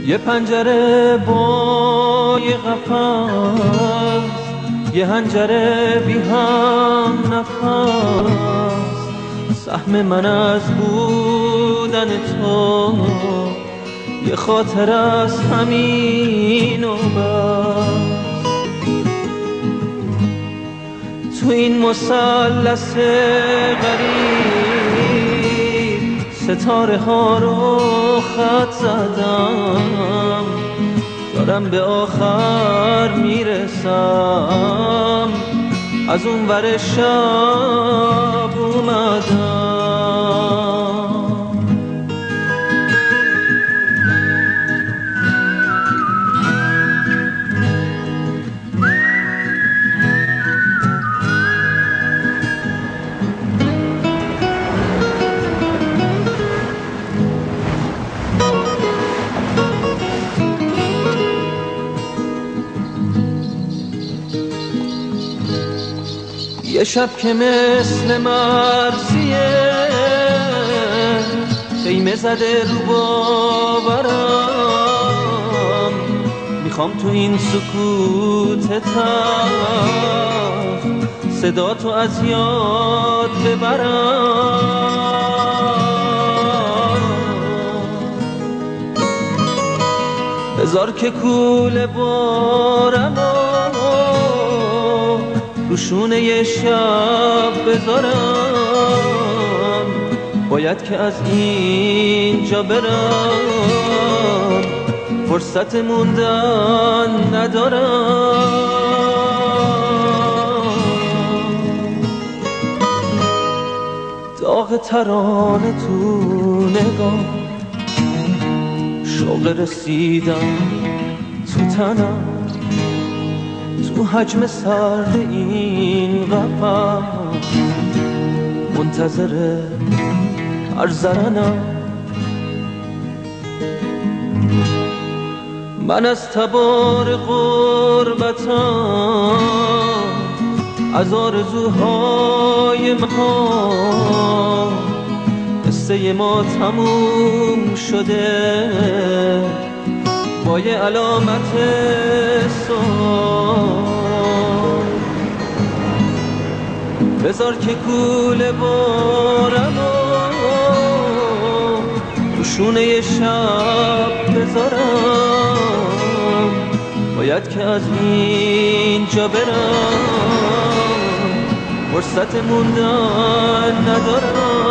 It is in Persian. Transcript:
یه پنجره با یه قفس، یه حنجره بی هم نفس، سهم من از بودن تو یه خاطر از همین و بس. تو این مثلث غریب ستاره ها رو خط زدم، دارم به آخر میرسم، از اون ور شب اومدم. یه شب که مثل مرسیه خیمه زده رو باورم، میخوام تو این سکوت تلخ صدا تو از یاد ببرم. بذار که کوله بارم رو شونه یه شب بذارم، باید که از اینجا برم، فرصت موندن ندارم. داغ ترانه تو نگاه، شوق رسیدن تو تنم، تو حجم سرد این قفس منتظر هر زرنم. من از تبار غربتم، از آرزوهای ما، قصه ما تموم شده با یه علامت سوال. بذار که کوله بارم رو شونه یه شب بذارم، باید که از اینجا برم، فرصت موندن ندارم.